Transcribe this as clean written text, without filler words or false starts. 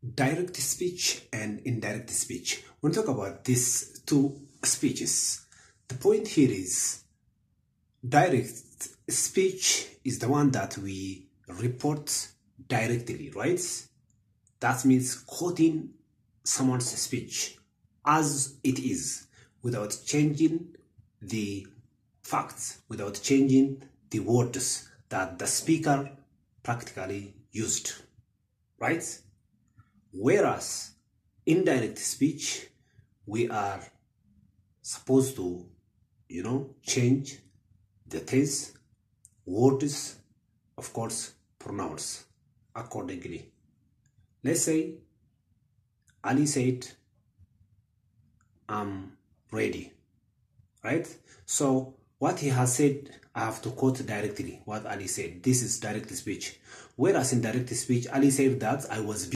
Direct speech and indirect speech. When we talk about these two speeches, the point here is direct speech is the one that we report directly, right? That means quoting someone's speech as it is without changing the facts, without changing the words that the speaker practically used, right? Whereas indirect speech, we are supposed to, change the tense, words, of course, pronouns accordingly. Let's say Ali said, I'm ready, right? So what he has said, I have to quote directly what Ali said. This is direct speech. Whereas in direct speech, Ali said that I was